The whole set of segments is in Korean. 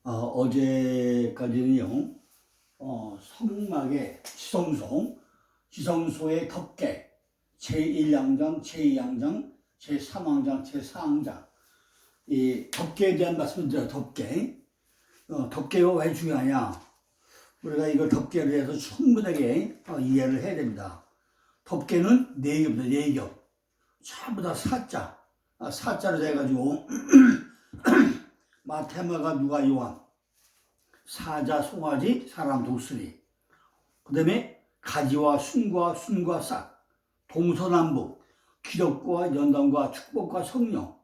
어제까지는요, 성막의 지성소의 덮개, 제1양장, 제2양장, 제3항장, 제4항장, 이 덮개에 대한 말씀을 드려요. 덮개가 왜 중요하냐? 우리가 이걸 덮개에 대해서 충분하게 이해를 해야 됩니다. 덮개는 네 겹입니다. 네 겹. 전부 다 사자로 돼가지고 마태, 마가, 누가, 요한, 사자, 송아지, 사람, 독수리, 그 다음에 가지와 순과 싹, 동서남북, 기적과 연단과 축복과 성령,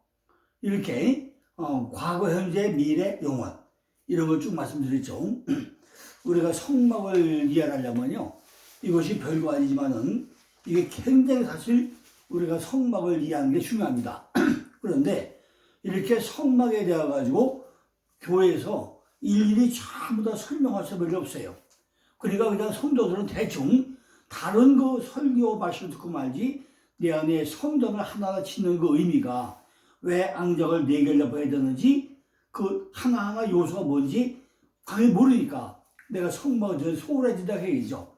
이렇게 과거, 현재, 미래, 영원, 이런 걸 쭉 말씀드렸죠. 우리가 성막을 이해하려면요, 이것이 별거 아니지만은 이게 굉장히 사실 우리가 성막을 이해하는 게 중요합니다. 그런데 이렇게 성막에 대해 가지고 교회에서 일일이 전부 다 설명할 수밖에 없어요. 그러니까 그냥 성도들은 대충 다른 그 설교 말씀을 듣고 말지 내 안에 성전을 하나하나 짓는 그 의미가 왜 앙적을 네 개를 덮어야 되는지 그 하나하나 요소가 뭔지 당연히 모르니까 내가 성막을 소홀해진다 해야죠.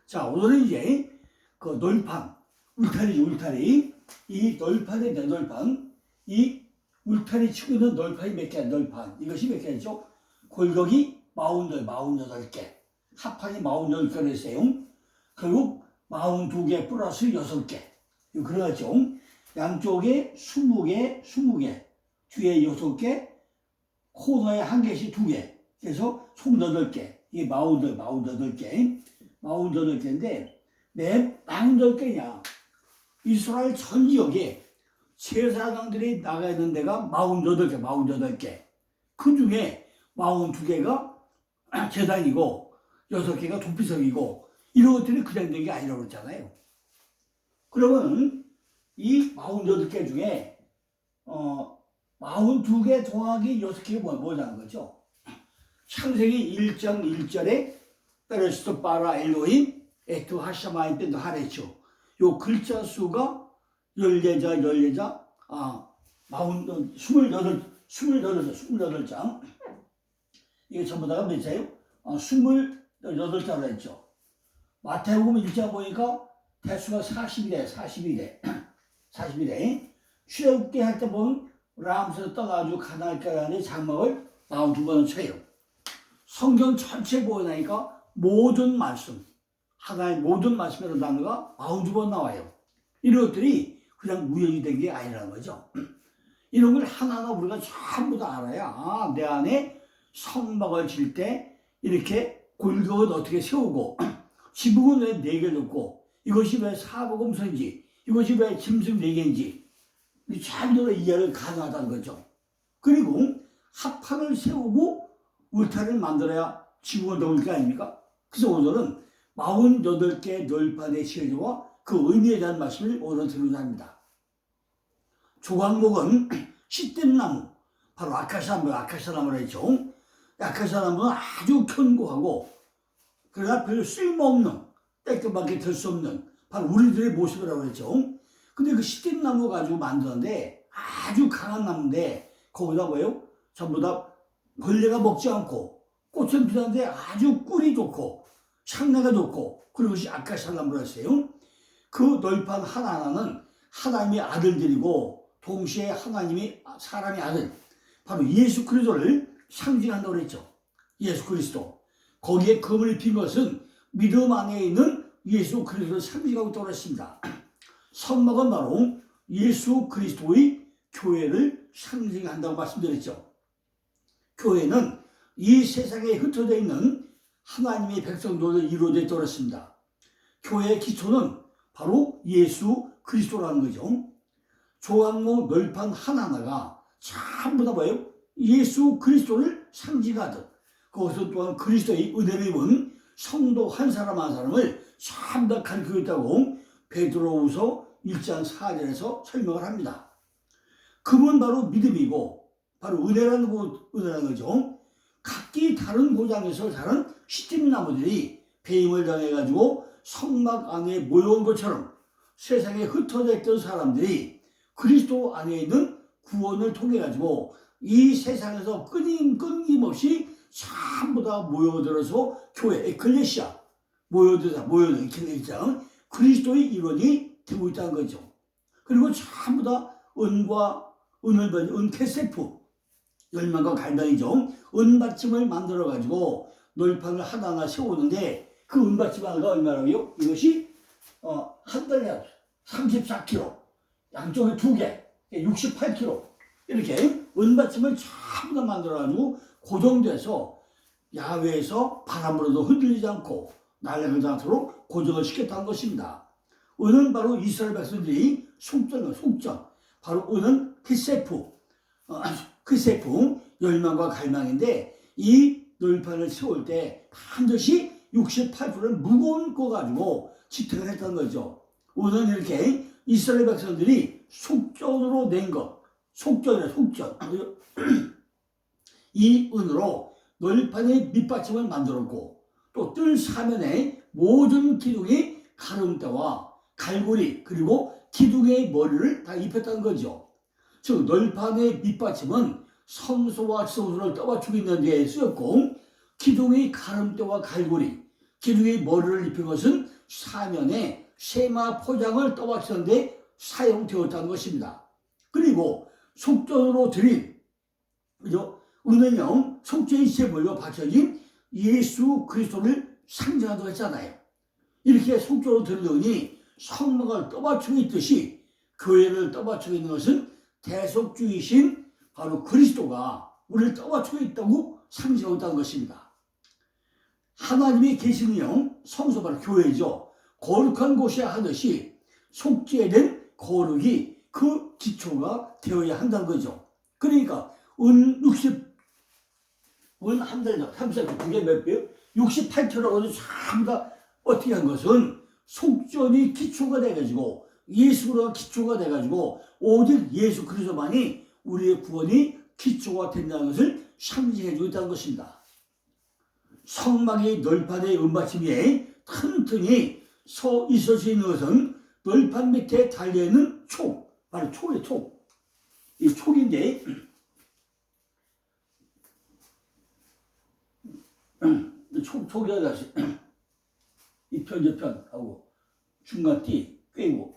자, 오늘은 이제 그 널판, 울타리. 이 널판에 대한 널판, 이 울타리 치고 있는 널판이 몇 개야, 널판. 이것이 몇 개죠? 골격이 48개. 합판이 48개를 했어요. 결국 42개 플러스 6개. 그래가지고 양쪽에 20개, 뒤에 6개, 코너에 한 개씩 2개. 그래서 총 8개. 이게 48개. 48개인데, 왜 48개냐? 이스라엘 전 지역에 제사장들이 나가 있는 데가 48개. 그 중에 42개가 제단이고 6개가 도피석이고 이런 것들이 그냥 된 게 아니라고 그랬잖아요. 그러면 이 48개 중에 42개 더하기 6개가 뭐냐는 거죠. 창세기 1장 1절에 베레시토 바라 엘로힘 에투 하샤마인 땐도 하레죠. 요 글자 수가 28장. 이게 전부 다가 몇 자예요? 28자로 했죠. 마태복음 1장 보니까 대수가 41회. 출애굽기 할 때 보면 람에서 떠나가지고 가나안에 장막을 42번을 쳐요. 성경 전체 보니까 모든 말씀, 하나의 모든 말씀이라는 단어가 42번 나와요. 이런 것들이 그냥 우연히 된 게 아니라는 거죠. 이런 걸 하나하나 우리가 전부 다 알아야 내 안에 성막을 질 때 이렇게 골격은 어떻게 세우고 지붕은 왜 4개 놓고 이것이 왜 사복음서인지 이것이 왜 짐승 4개인지 전부 이해를 가능하다는 거죠. 그리고 합판을 세우고 울타리를 만들어야 지붕을 넘을 게 아닙니까? 그래서 오늘은 48개 널판의 시여와 그 의미에 대한 말씀을 오늘 드리고자 합니다. 조각목은 시댐나무, 바로 아카시아나무를 했죠. 아카시아나무는 아주 견고하고 그러나 별로 쓸모없는, 떼끔밖에 들 수 없는 바로 우리들의 모습이라고 했죠. 근데 그 시댐나무 가지고 만드는데 아주 강한 나무인데 거기다 뭐예요? 전부 다 벌레가 먹지 않고 꽃은 피는데 아주 꿀이 좋고 향내가 좋고 그런 것이 아카시아나무라 했어요. 그 널판 하나하나는 하나님의 아들들이고 동시에 하나님이 사람의 아들 바로 예수 그리스도를 상징한다고 그랬죠. 예수 그리스도. 거기에 금을 입힌 것은 믿음 안에 있는 예수 그리스도를 상징하고 있다고 그랬습니다. 성막은 바로 예수 그리스도의 교회를 상징한다고 말씀드렸죠. 교회는 이 세상에 흩어져 있는 하나님의 백성들을 이루어져 있다고 그랬습니다. 교회의 기초는 바로 예수 그리스도라는 거죠. 조각목 널판 하나하나가 전부 다 뭐예요? 예수 그리스도를 상징하듯 거기서 또한 그리스도의 은혜를 입은 성도 한 사람 한 사람을 전부 다 가르치고 있다고 베드로후서 1장 4절에서 설명을 합니다. 금은 바로 믿음이고 바로 은혜라는 거죠. 각기 다른 고장에서 자란 시딤나무들이 배임을 당해가지고 성막 안에 모여온 것처럼 세상에 흩어져 있던 사람들이 그리스도 안에 있는 구원을 통해 가지고 이 세상에서 끊임없이 전부 다 모여들어서 교회, 에클레시아, 모여들어 에클레시아, 그리스도의 일원이 되고 있다는 거죠. 그리고 전부 다 은케세프, 열망과 갈망이죠. 은받침을 만들어가지고 널판을 하나하나 세우는데 그 은받침 하나가 얼마라고요? 이것이 한 달에 34kg, 양쪽에 2개, 68kg 이렇게 은받침을 전부 다 만들어가지고 고정돼서 야외에서 바람 불어도 흔들리지 않고 날아가지 않도록 고정을 시켰다는 것입니다. 은은 바로 이스라엘 백성들이 속전. 바로 은은 크세프, 열망과 갈망인데 이 널판을 세울 때 반드시 68%를 무거운 거 가지고 지탱을 했던 거죠. 은은 이렇게 이스라엘 백성들이 속전으로 낸 것, 속전. 이 은으로 널판의 밑받침을 만들었고 또 뜰 사면에 모든 기둥이 가름대와 갈고리 그리고 기둥의 머리를 다 입혔다는 거죠. 즉 널판의 밑받침은 성소와 성소를 떠받치고 있는 데 쓰였고 기둥의 가름대와 갈고리, 기둥의 머리를 입힌 것은 사면에 세마 포장을 떠받치는 데 사용되었다는 것입니다. 그리고 속전으로 드린 은은형 속죄의 제물로 바쳐진 예수 그리스도를 상징하도록 했잖아요. 이렇게 속전으로 드린 은이 성막을 떠받치고 있듯이 교회를 떠받치고 있는 것은 대속주이신 바로 그리스도가 우리를 떠받치고 있다고 상징하고 있다는 것입니다. 하나님이 계시는 영, 성소 바로 교회죠. 거룩한 곳이야 하듯이 속죄된 거룩이 그 기초가 되어야 한다는 거죠. 그러니까 은 한 달 전, 3세, 그게 몇 배요? 68kg라고 전부 다 어떻게 한 것은 속전이 기초가 돼가지고 예수가 기초가 돼가지고 오직 예수 그리스도만이 우리의 구원이 기초가 된다는 것을 상징해주고 있다는 것입니다. 성막의 널판의 은받침 위에 튼튼히 서 있을 수 있는 것은 널판 밑에 달려있는 촉, 바로 촉이에요, 촉. 이 촉인데 촉이라 다시 이편 저편 하고 중간 띠 꿰고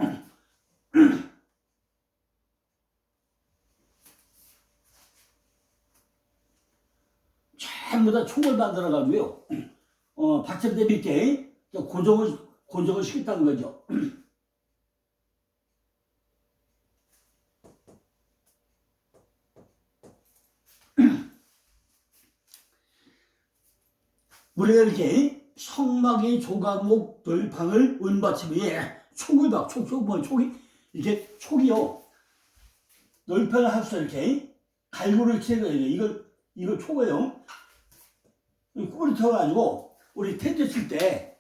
전부 다 촉을 만들어가지고요. 받침대 밑에 고정을 시켰다는 거죠. 우리가 이렇게 성막의 조각목 널판을 은받침 위에 촉이 이렇게 촉이요. 널판을 합쳐 이렇게 갈고리를 채워요. 이걸 촉이요. 꼬리 태워가지고 우리 텐트 칠 때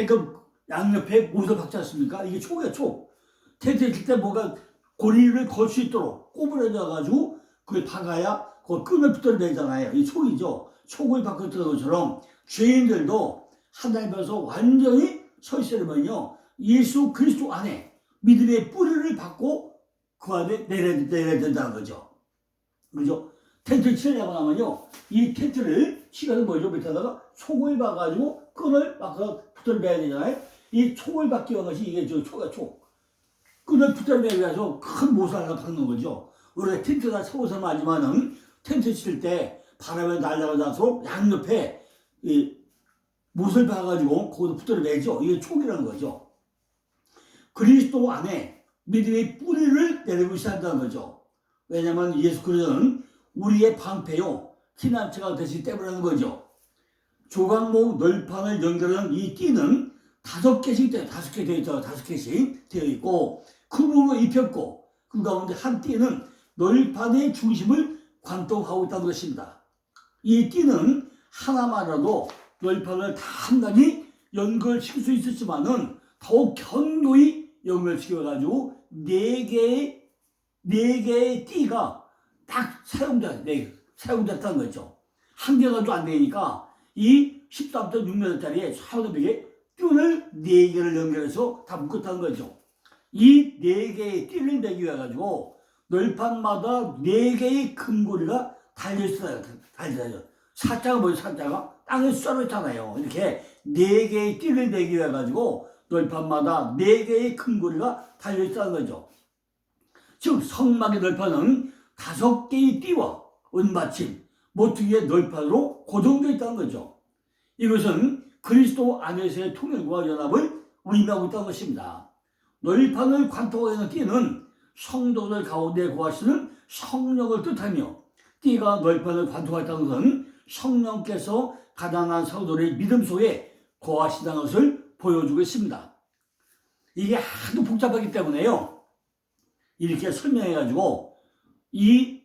그 양옆에 못을 박지 않습니까? 이게 촉이야, 촉. 텐트 칠 때 뭐가 고리를 걸 수 있도록 꼬부러져가지고 그걸 박아야 그 끈을 붙들어내잖아요. 이 촉이죠. 촉을 바꿨던 것처럼 죄인들도 하나님께서 완전히 서 있으려면요 예수 그리스도 안에 믿음의 뿌리를 받고 그 안에 내려야 된다는 거죠. 그죠? 텐트 치려고 하면요 이 텐트를 치가서 뭐죠? 밑에다가 촉을 박아가지고 끈을 박아서 붙들어내야 되잖아요. 이 촉을 박기 위한 것이 이게 촉이야, 촉. 끈을 붙들어내기 위해서 큰 못을 하나 박는 거죠. 우리가 텐트가 세워서는 하지만은 텐트 칠 때 바람에 날아가지 않도록 양옆에 이 못을 박아가지고 거기서 붙들어내죠. 이게 촉이라는 거죠. 그리스도 안에 믿음의 뿌리를 내리고 있어야 한다는 거죠. 왜냐하면 예수 그리스도는 우리의 방패요 피난처가 되시기 때문이라는 거죠. 조각목 널판을 연결하는 이 띠는 5개씩 되어 5개씩 되어 있고 금으로 입혔고 그 가운데 한 띠는 널판의 중심을 관통하고 있다는 것입니다. 이 띠는 하나만으로도 널판을 단단히 연결시킬 수 있었지만은 더욱 견고히 연결시켜가지고 4개의 띠가 딱 사용됐다는 거죠. 한 개가 또 안 되니까 이 13.6m짜리에 사우드백에 끈을 4개를 연결해서 다 묶었다는 거죠. 이 4개의 띠를 매기 위해 가지고 널판마다 4개의 금고리가 달려있어요. 달려요. 사자가 뭐예요? 사자가 땅에 썰어있잖아요. 이렇게 4개의 띠를 내기 위해 가지고 널판마다 4개의 금고리가 달려있다는 거죠. 즉 성막의 널판은 5개의 띠와 은받침, 모퉁이의 널판으로 고정되어 있다는 거죠. 이것은 그리스도 안에서의 통일과 연합을 의미하고 있다는 것입니다. 널판을 관통하고 있는 띠는 성도들 가운데 거하시는 성령을 뜻하며, 띠가 널판을 관통하고 있다는 것은 성령께서 가난한 성도들의 믿음 속에 거하시다는 것을 보여주고 있습니다. 이게 하도 복잡하기 때문에요, 이렇게 설명해가지고 이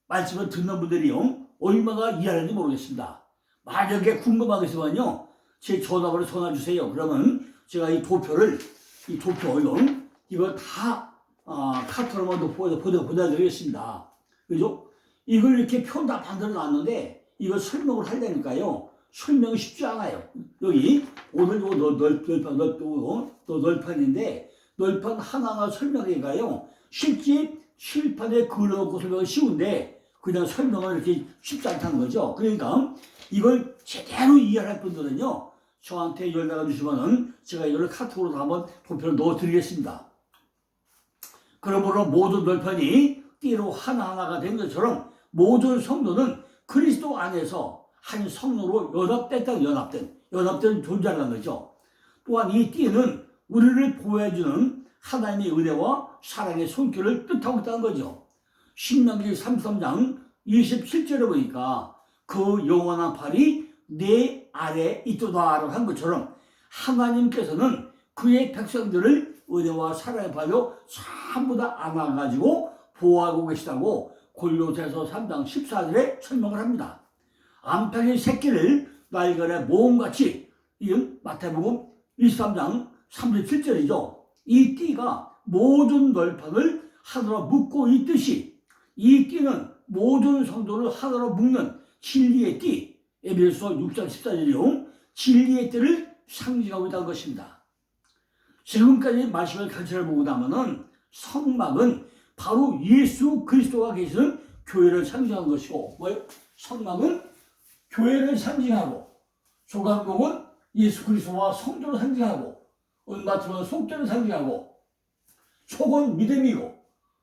말씀을 듣는 분들이요 얼마나 이해하는지 모르겠습니다. 만약에 궁금하겠으면요 제 전화번호 전화 주세요. 그러면 제가 이 도표를 이걸 다 카톡으로 보내드리겠습니다. 그죠? 이걸 이렇게 표 다 만들어 놨는데 이걸 설명을 하려니까요 설명이 쉽지 않아요. 여기 오늘 널판인데 널판 하나하나 설명하기가요 실제 실판에 그려놓고 설명이 쉬운데 그냥 설명을 이렇게 쉽지 않다는 거죠. 그러니까 이걸 제대로 이해할 분들은요 저한테 연락을 주시면은 제가 이걸 카톡으로 한번 도표를 넣어드리겠습니다. 그러므로 모든 널판이 띠로 하나하나가 된 것처럼 모든 성도는 그리스도 안에서 한 성도로 연합된 존재라는 거죠. 또한 이 띠는 우리를 보호해주는 하나님의 은혜와 사랑의 손길을 뜻하고 있다는 거죠. 신명기 33장 27절에 보니까 그 영원한 팔이 내 아래에 있도다라고 한 것처럼 하나님께서는 그의 백성들을 은혜와 사랑의 팔로 전부 다 안아가지고 보호하고 계시다고 골로새서 3장 14절에 설명을 합니다. 암탉의 새끼를 날간의 모험같이, 이은 마태복음 23장 37절이죠. 이 띠가 모든 널판을 하나로 묶고 있듯이 이 띠는 모든 성도를 하나로 묶는 진리의 띠, 에베소서 6장 14절이요 진리의 띠를 상징하고 있다는 것입니다. 지금까지 말씀을 관찰해보고 나면은 성막은 바로 예수 그리스도가 계시는 교회를 상징하는 것이고, 뭐예요? 성막은 교회를 상징하고, 조각목은 예수 그리스도와 성도를 상징하고, 은받침은 속죄를 상징하고, 촉은 믿음이고,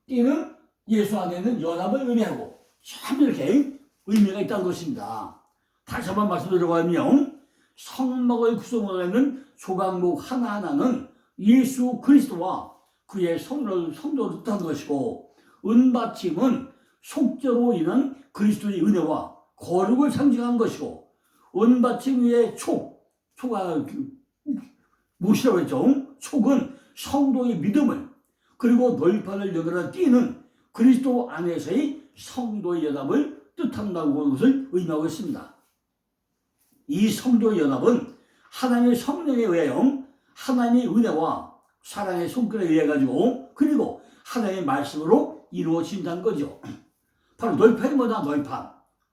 띠는 예수 안에 있는 연합을 의미하고, 참 이렇게 의미가 있다는 것입니다. 다시 한번 말씀드리면 성막을 구성하고 있는 조각목 하나하나는 예수 그리스도와 그의 성도를 뜻하는 것이고, 은받침은 속죄로 인한 그리스도의 은혜와 거룩을 상징하는 것이고, 은받침 위에 촉가 무엇이라고 했죠? 촉은 성도의 믿음을, 그리고 널판을 연결한 띠는 그리스도 안에서의 성도의 연합을 뜻한다고 하는 것을 의미하고 있습니다. 이 성도의 연합은 하나님의 성령에 의하여 하나님의 은혜와 사랑의 손길에 의해 가지고, 그리고 하나님의 말씀으로 이루어진다는 거죠. 바로 널판이 뭐냐?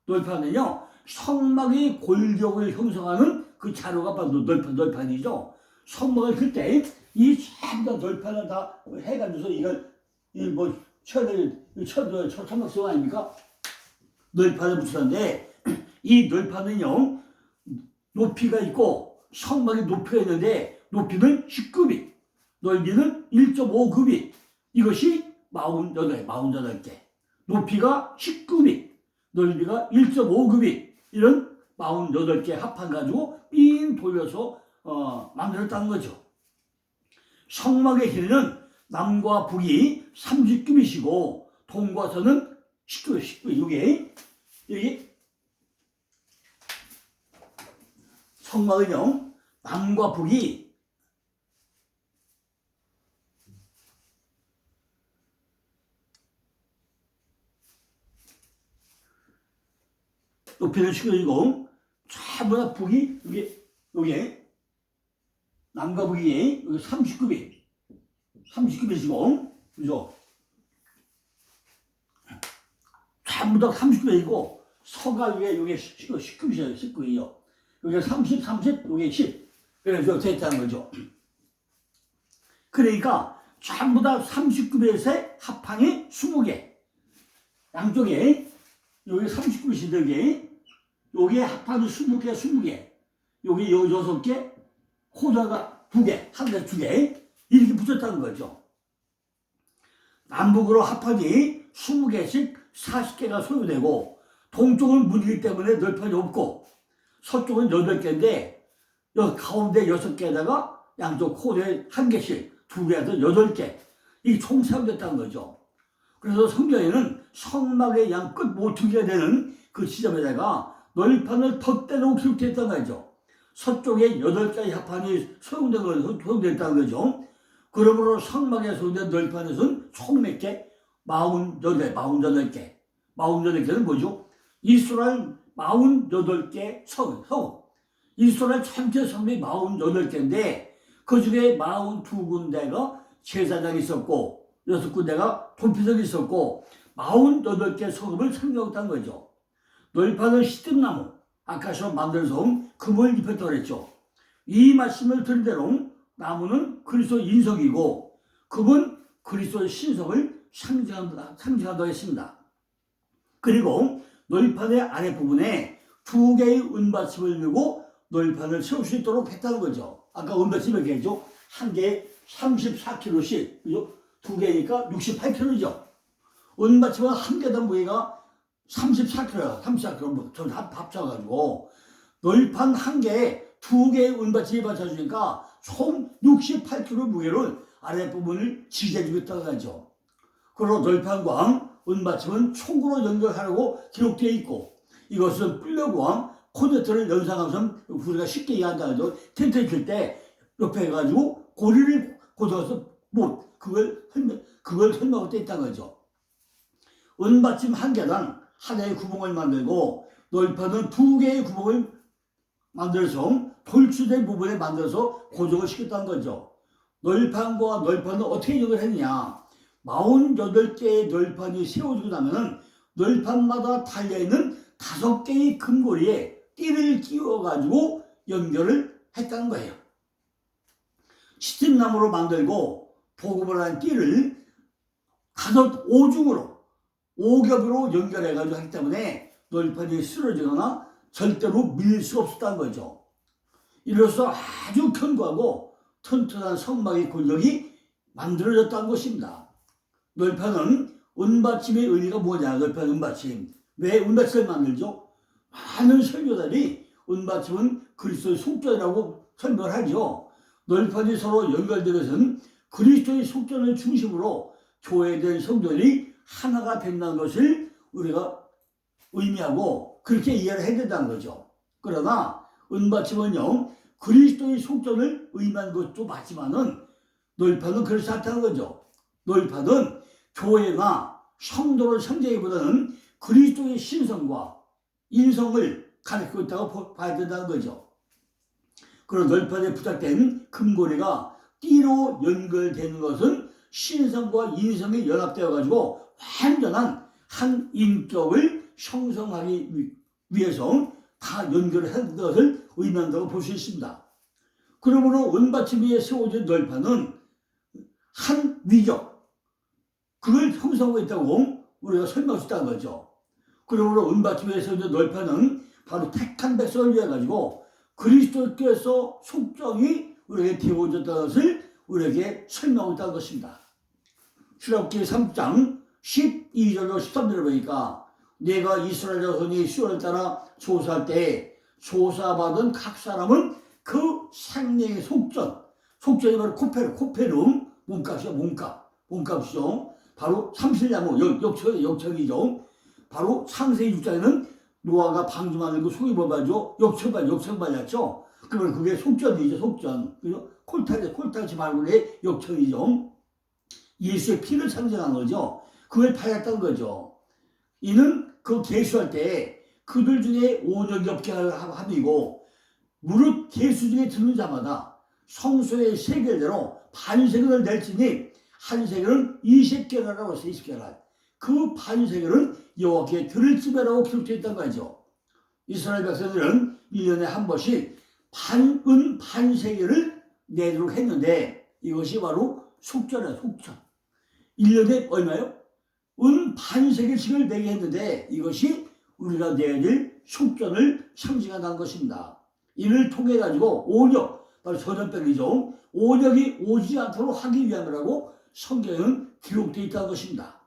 널판은요 성막의 골격을 형성하는 그 자료가 바로 널판이죠. 성막을 그때 이 전부 다 널판을 다 해가지고서 이걸 천막 성 아닙니까? 널판을 붙였는데 이 널판은요 높이가 있고 성막의 높이가 있는데 높이는 10규빗, 넓이는 1.5규빗, 이것이 48개. 높이가 10규빗, 넓이가 1.5규빗, 이런 48개 합한 가지고 삥 돌려서 만들었다는 거죠. 성막의 길이는 남과 북이 30규빗이고 동과 서는 10규빗. 여기 성막은요 남과 북이 높이는 10규빗이고 전부 다 북이 여기 남과 북이 여기 30규빗이고 그죠? 전부 다 30규빗이고 서가 위에 여기 10규빗이에요. 여기 30, 여기 10. 그래서 됐다는 거죠. 그러니까 전부 다 30규빗의 합판이 20개. 양쪽에 여기 39씩 되게 여기 합판이 20개, 20개. 여기 6개, 코드가 2개, 한 대 2개. 이렇게 붙였다는 거죠. 남북으로 합판이 20개씩 40개가 소요되고 동쪽은 문이기 때문에 널판이 없고 서쪽은 8개인데 여기 가운데 6개에다가 양쪽 코드에 1개씩 2개에서 8개. 이게 총 사용됐다는 거죠. 그래서 성경에는 성막의 양 끝 모퉁이가 되는 그 지점에다가 널판을 덧대로 기록되어 있다는 거죠. 서쪽에 8개의 합판이 소용됐다는 거죠. 그러므로 성막에 소용된 널판에서는 총 몇 개? 48개. 48개는 뭐죠? 이스라엘 48개 성. 이스라엘 전체 성이 48개인데 그 중에 42군데가 제사장이 있었고 6군데가 도피성이 있었고 48개 성읍을 설명했다는 거죠. 널판은 시뜸나무, 아카시아 만들어서 금을 입혔다고 그랬죠. 이 말씀을 들은 대로 나무는 그리스도 인성이고 금은 그리스도의 신성을 상징한다고 했습니다. 그리고 널판의 아랫부분에 2개의 은받침을 들고 널판을 세울 수 있도록 했다는 거죠. 아까 은받침 몇 개죠? 한 개에 34kg씩, 그죠? 2개니까 68kg죠. 은받침은 한 개당 무게가 34kg야. 34kg 전 합쳐가지고 널판 한 개에 2개의 은받침이 받쳐주니까 총 68kg 무게를 아랫부분을 지지해주고 있다고 하죠. 그리고 널판과 은받침은 총으로 연결하라고 기록되어 있고 이것은 뿔려과 코네트를 연상하면서 우리가 쉽게 이해한다는 거죠. 텐트 칠 때 옆에 해가지고 고리를 고정해서 그걸 설명할 때 있다는 거죠. 은받침 한 개당 하나의 구멍을 만들고 널판은 2개의 구멍을 만들어서 돌출된 부분에 만들어서 고정을 시켰다는 거죠. 널판과 널판은 어떻게 연결했느냐? 48개의 널판이 세워지고 나면은 널판마다 달려있는 5개의 금고리에 띠를 끼워가지고 연결을 했다는 거예요. 시tim나무로 만들고 보급을 한 띠를 5중으로 5겹으로 연결해가지고 하기 때문에 널판이 쓰러지거나 절대로 밀릴 수 없었다는 거죠. 이로써 아주 견고하고 튼튼한 성막의 골격이 만들어졌다는 것입니다. 널판은 은받침의 의미가 뭐냐? 널판 은받침. 왜 은받침을 만들죠? 많은 설교들이 은받침은 그리스도의 속전이라고 설명을 하죠. 널판이 서로 연결되면서는 그리스도의 속전을 중심으로 교회된 성도들이 하나가 된다는 것을 우리가 의미하고 그렇게 이해를 해야 된다는 거죠. 그러나 은받침은요 그리스도의 속전을 의미하는 것도 맞지만은 널판은 그렇지 않다는 거죠. 널판은 교회나 성도를 상징하기보다는 그리스도의 신성과 인성을 가리키고 있다고 봐야 된다는 거죠. 그런 널판에 부착된 금고리가 띠로 연결되는 것은 신성과 인성이 연합되어 가지고 완전한 한 인격을 형성하기 위해서 다 연결을 한 것을 의미한다고 볼 수 있습니다. 그러므로 은받침 위에 세워진 널판은 한 위격, 그걸 형성하고 있다고 우리가 설명할 수 있다는 거죠. 그러므로 은받침 위에 세워진 널판은 바로 택한 백성을 위해 가지고 그리스도께서 속정이 우리에게 되어졌다는 것을 우리에게 설명하고 있다는 것입니다. 출애굽기 3장 12절로 13절을 보니까 내가 이스라엘 자손이 시온을 따라 조사할 때 조사받은 각 사람은 그 생명의 속전이 바로 코페름, 몸값이죠. 몸값이죠. 바로 삼실나무, 역청이죠. 바로 창세기 6장에는 노아가 방주 만들고 속이 뭐가죠? 역청발이었죠. 그러면 그게 속전이죠, 속전. 그죠? 콜타치 말고의 역청이죠. 예수의 피를 상징한 거죠. 그걸 팔았다는 거죠. 이는 그 계수할 때 그들 중에 5년 엽게 합이고 무릇 계수 중에 듣는 자마다 성소의 세겔대로 반세겔을 낼지니 한 세겔은 20개라고 했어요. 20개라. 그 반세겔은 여호와께 드릴 지배라고 기록되어 있다는 거죠. 이스라엘 백성들은 1년에 한 번씩 은 반세겔을 내도록 했는데 이것이 바로 속전이에요. 속전. 1년에 얼마요? 은 반세계씩을 내게 했는데 이것이 우리가 내릴 속전을 상징한다는 것입니다. 이를 통해 가지고 오력, 바로 전염병이죠. 오력이 오지 않도록 하기 위함이라고 성경은 기록되어 있다는 것입니다.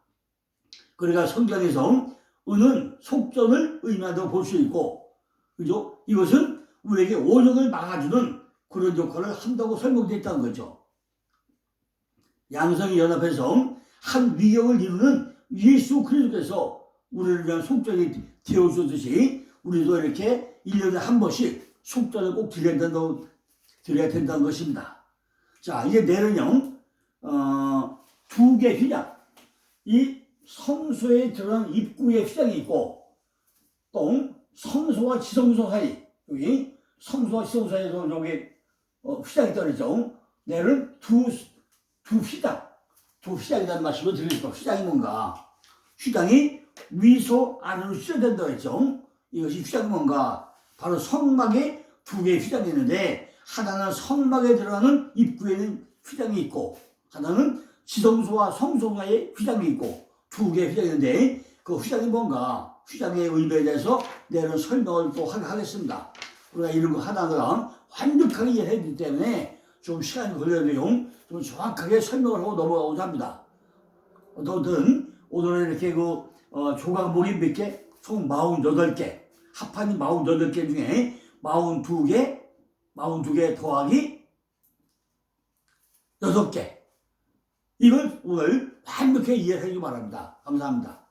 그러니까 성경에서 은은 속전을 의미한다고 볼 수 있고, 그죠? 이것은 우리에게 오력을 막아주는 그런 역할을 한다고 설명되어 있다는 거죠. 양성이 연합해서 한 위격을 이루는 예수 그리스도께서 우리를 위한 속전이 되어주듯이 우리도 이렇게 1년에 한 번씩 속전을 꼭 드려야 된다는 것입니다. 자, 이제 내일은요, 두 개 휘장. 이 성소에 들어가는 입구에 휘장이 있고, 또 성소와 지성소 사이, 여기 성소와 지성소 사이에도 여기 휘장이 떨어져. 내일은 두 휘장이라는 말씀을 드리겠습니다. 휘장이 뭔가? 휘장이 위소 아래로 휘장된다고 했죠. 이것이 휘장이 뭔가? 바로 성막에 두 개의 휘장이 있는데, 하나는 성막에 들어가는 입구에는 휘장이 있고, 하나는 지성소와 성소 사이에 휘장이 있고, 두 개의 휘장이 있는데, 그 휘장이 뭔가? 휘장의 의미에 대해서 내일은 설명을 또 하겠습니다. 우리가 이런 거 하나하나 완벽하게 이해해야 되기 때문에 좀 시간이 걸려도요, 좀 정확하게 설명을 하고 넘어가고자 합니다. 어쨌든 오늘은 이렇게 조각목이 몇 개? 총 48개. 합판이 48개 중에 42개 더하기 6개. 이걸 오늘 완벽하게 이해해 주기 바랍니다. 감사합니다.